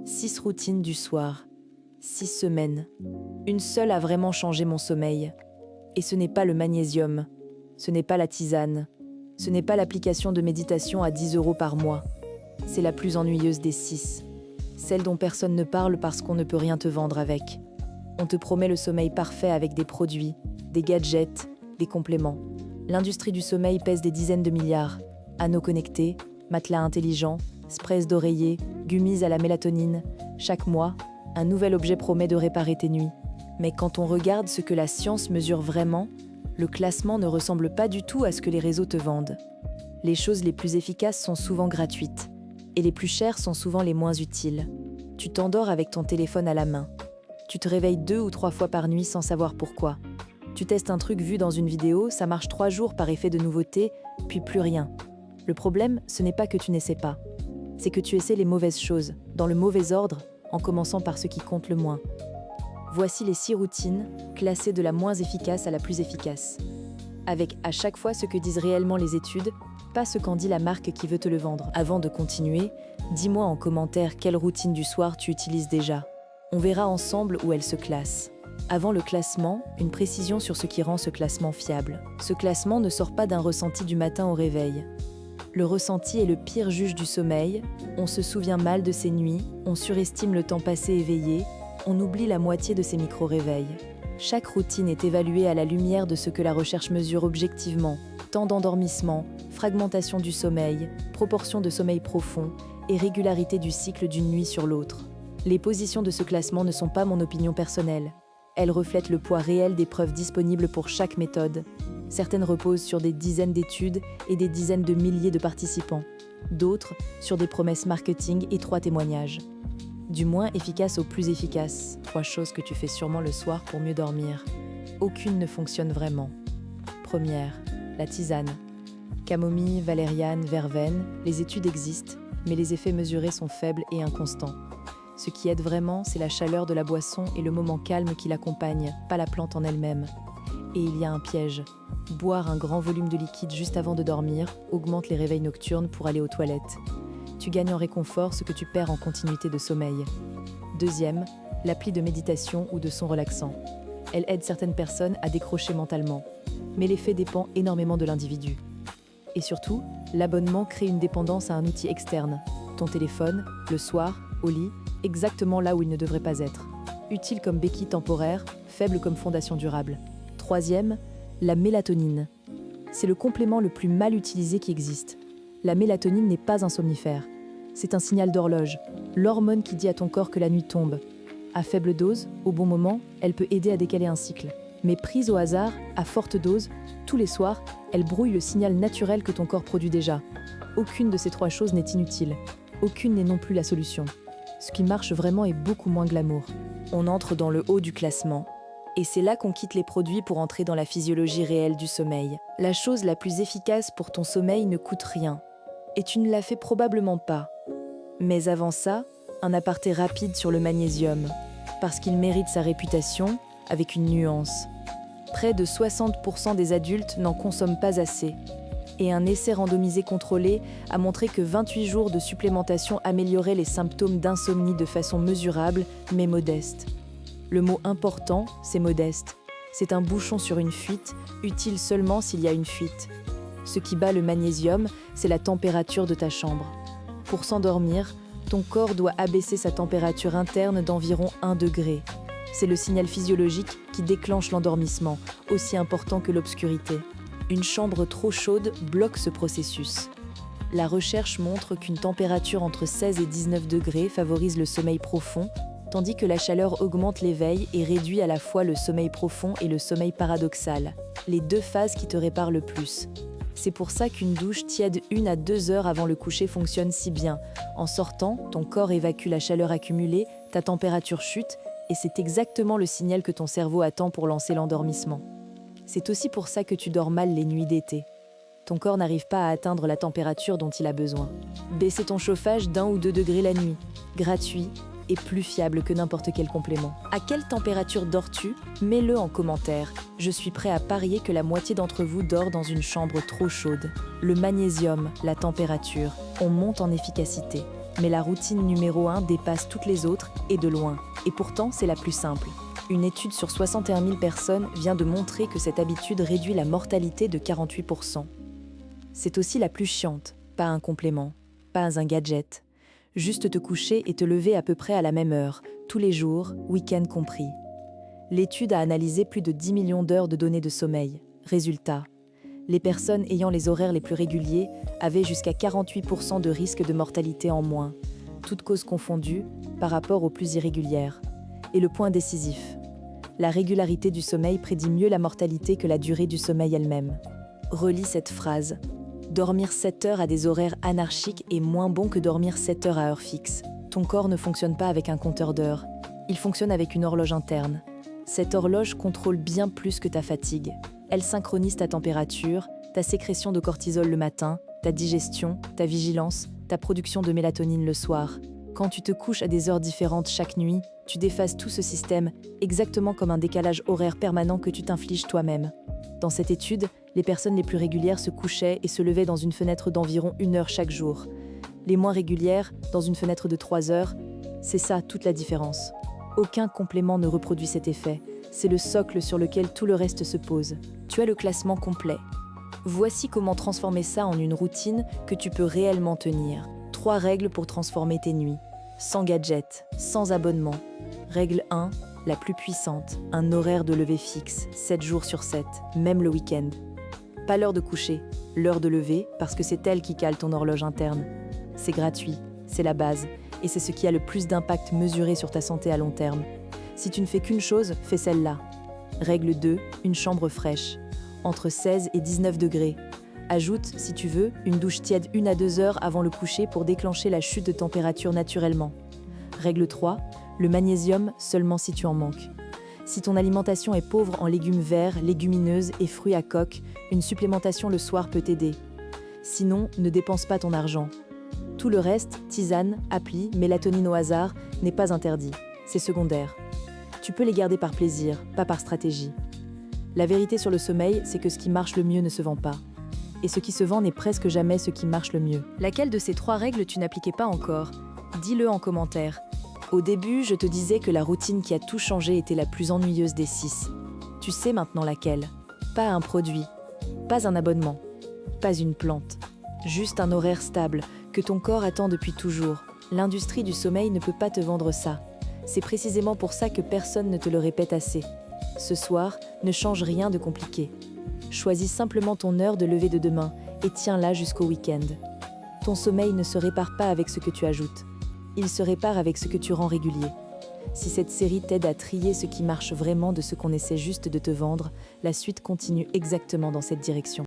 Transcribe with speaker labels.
Speaker 1: 6 routines du soir. 6 semaines. Une seule a vraiment changé mon sommeil. Et ce n'est pas le magnésium. Ce n'est pas la tisane. Ce n'est pas l'application de méditation à 10 € par mois. C'est la plus ennuyeuse des 6. Celle dont personne ne parle parce qu'on ne peut rien te vendre avec. On te promet le sommeil parfait avec des produits, des gadgets, des compléments. L'industrie du sommeil pèse des dizaines de milliards. Anneaux connectés, matelas intelligents, sprays d'oreiller, gummies à la mélatonine. Chaque mois, un nouvel objet promet de réparer tes nuits. Mais quand on regarde ce que la science mesure vraiment, le classement ne ressemble pas du tout à ce que les réseaux te vendent. Les choses les plus efficaces sont souvent gratuites, et les plus chères sont souvent les moins utiles. Tu t'endors avec ton téléphone à la main. Tu te réveilles 2 ou 3 fois par nuit sans savoir pourquoi. Tu testes un truc vu dans une vidéo, ça marche 3 jours par effet de nouveauté, puis plus rien. Le problème, ce n'est pas que tu n'essaies pas. C'est que tu essaies les mauvaises choses, dans le mauvais ordre, en commençant par ce qui compte le moins. Voici les 6 routines, classées de la moins efficace à la plus efficace. Avec à chaque fois ce que disent réellement les études, pas ce qu'en dit la marque qui veut te le vendre. Avant de continuer, dis-moi en commentaire quelle routine du soir tu utilises déjà. On verra ensemble où elle se classe. Avant le classement, une précision sur ce qui rend ce classement fiable. Ce classement ne sort pas d'un ressenti du matin au réveil. Le ressenti est le pire juge du sommeil, on se souvient mal de ses nuits, on surestime le temps passé éveillé, on oublie la moitié de ses micro-réveils. Chaque routine est évaluée à la lumière de ce que la recherche mesure objectivement, temps d'endormissement, fragmentation du sommeil, proportion de sommeil profond et régularité du cycle d'une nuit sur l'autre. Les positions de ce classement ne sont pas mon opinion personnelle. Elles reflètent le poids réel des preuves disponibles pour chaque méthode. Certaines reposent sur des dizaines d'études et des dizaines de milliers de participants. D'autres sur des promesses marketing et 3 témoignages. Du moins efficace au plus efficace. 3 choses que tu fais sûrement le soir pour mieux dormir. Aucune ne fonctionne vraiment. Première, la tisane. Camomille, valériane, verveine, les études existent, mais les effets mesurés sont faibles et inconstants. Ce qui aide vraiment, c'est la chaleur de la boisson et le moment calme qui l'accompagne, pas la plante en elle-même. Et il y a un piège. Boire un grand volume de liquide juste avant de dormir augmente les réveils nocturnes pour aller aux toilettes. Tu gagnes en réconfort ce que tu perds en continuité de sommeil. Deuxième, l'appli de méditation ou de son relaxant. Elle aide certaines personnes à décrocher mentalement, mais l'effet dépend énormément de l'individu. Et surtout, l'abonnement crée une dépendance à un outil externe, ton téléphone, le soir, au lit, exactement là où il ne devrait pas être. Utile comme béquille temporaire, faible comme fondation durable. Troisième, la mélatonine. C'est le complément le plus mal utilisé qui existe. La mélatonine n'est pas un somnifère. C'est un signal d'horloge, l'hormone qui dit à ton corps que la nuit tombe. À faible dose, au bon moment, elle peut aider à décaler un cycle. Mais prise au hasard, à forte dose, tous les soirs, elle brouille le signal naturel que ton corps produit déjà. Aucune de ces 3 choses n'est inutile. Aucune n'est non plus la solution. Ce qui marche vraiment est beaucoup moins glamour. On entre dans le haut du classement. Et c'est là qu'on quitte les produits pour entrer dans la physiologie réelle du sommeil. La chose la plus efficace pour ton sommeil ne coûte rien. Et tu ne la fais probablement pas. Mais avant ça, un aparté rapide sur le magnésium. Parce qu'il mérite sa réputation, avec une nuance. Près de 60% des adultes n'en consomment pas assez. Et un essai randomisé contrôlé a montré que 28 jours de supplémentation amélioraient les symptômes d'insomnie de façon mesurable, mais modeste. Le mot important, c'est modeste. C'est un bouchon sur une fuite, utile seulement s'il y a une fuite. Ce qui bat le magnésium, c'est la température de ta chambre. Pour s'endormir, ton corps doit abaisser sa température interne d'environ 1 degré. C'est le signal physiologique qui déclenche l'endormissement, aussi important que l'obscurité. Une chambre trop chaude bloque ce processus. La recherche montre qu'une température entre 16 et 19 degrés favorise le sommeil profond, tandis que la chaleur augmente l'éveil et réduit à la fois le sommeil profond et le sommeil paradoxal, les 2 phases qui te réparent le plus. C'est pour ça qu'une douche tiède 1 à 2 heures avant le coucher fonctionne si bien. En sortant, ton corps évacue la chaleur accumulée, ta température chute, et c'est exactement le signal que ton cerveau attend pour lancer l'endormissement. C'est aussi pour ça que tu dors mal les nuits d'été. Ton corps n'arrive pas à atteindre la température dont il a besoin. Baisser ton chauffage d'1 ou 2 degrés la nuit, gratuit et plus fiable que n'importe quel complément. À quelle température dors-tu? Mets-le en commentaire. Je suis prêt à parier que la moitié d'entre vous dort dans une chambre trop chaude. Le magnésium, la température, on monte en efficacité. Mais la routine numéro 1 dépasse toutes les autres, et de loin. Et pourtant, c'est la plus simple. Une étude sur 61 000 personnes vient de montrer que cette habitude réduit la mortalité de 48%. C'est aussi la plus chiante, pas un complément, pas un gadget. Juste te coucher et te lever à peu près à la même heure, tous les jours, week-end compris. L'étude a analysé plus de 10 millions d'heures de données de sommeil. Résultat, les personnes ayant les horaires les plus réguliers avaient jusqu'à 48% de risque de mortalité en moins, toutes causes confondues, par rapport aux plus irrégulières. Et le point décisif, la régularité du sommeil prédit mieux la mortalité que la durée du sommeil elle-même. Relis cette phrase. Dormir 7 heures à des horaires anarchiques est moins bon que dormir 7 heures à heure fixe. Ton corps ne fonctionne pas avec un compteur d'heures. Il fonctionne avec une horloge interne. Cette horloge contrôle bien plus que ta fatigue. Elle synchronise ta température, ta sécrétion de cortisol le matin, ta digestion, ta vigilance, ta production de mélatonine le soir. Quand tu te couches à des heures différentes chaque nuit, tu déphases tout ce système, exactement comme un décalage horaire permanent que tu t'infliges toi-même. Dans cette étude, les personnes les plus régulières se couchaient et se levaient dans une fenêtre d'environ 1 heure chaque jour. Les moins régulières, dans une fenêtre de 3 heures. C'est ça toute la différence. Aucun complément ne reproduit cet effet. C'est le socle sur lequel tout le reste se pose. Tu as le classement complet. Voici comment transformer ça en une routine que tu peux réellement tenir. 3 règles pour transformer tes nuits. Sans gadget, sans abonnement. Règle 1, la plus puissante, un horaire de lever fixe, 7 jours sur 7, même le week-end. Pas l'heure de coucher, l'heure de lever, parce que c'est elle qui cale ton horloge interne. C'est gratuit, c'est la base, et c'est ce qui a le plus d'impact mesuré sur ta santé à long terme. Si tu ne fais qu'une chose, fais celle-là. Règle 2, une chambre fraîche, entre 16 et 19 degrés. Ajoute, si tu veux, une douche tiède 1 à 2 heures avant le coucher pour déclencher la chute de température naturellement. Règle 3, le magnésium seulement si tu en manques. Si ton alimentation est pauvre en légumes verts, légumineuses et fruits à coque, une supplémentation le soir peut t'aider. Sinon, ne dépense pas ton argent. Tout le reste, tisane, appli, mélatonine au hasard, n'est pas interdit. C'est secondaire. Tu peux les garder par plaisir, pas par stratégie. La vérité sur le sommeil, c'est que ce qui marche le mieux ne se vend pas. Et ce qui se vend n'est presque jamais ce qui marche le mieux. Laquelle de ces 3 règles tu n'appliquais pas encore? Dis-le en commentaire. Au début, je te disais que la routine qui a tout changé était la plus ennuyeuse des 6. Tu sais maintenant laquelle. Pas un produit, pas un abonnement, pas une plante. Juste un horaire stable, que ton corps attend depuis toujours. L'industrie du sommeil ne peut pas te vendre ça. C'est précisément pour ça que personne ne te le répète assez. Ce soir, ne change rien de compliqué. Choisis simplement ton heure de lever de demain et tiens-la jusqu'au week-end. Ton sommeil ne se répare pas avec ce que tu ajoutes. Il se répare avec ce que tu rends régulier. Si cette série t'aide à trier ce qui marche vraiment de ce qu'on essaie juste de te vendre, la suite continue exactement dans cette direction.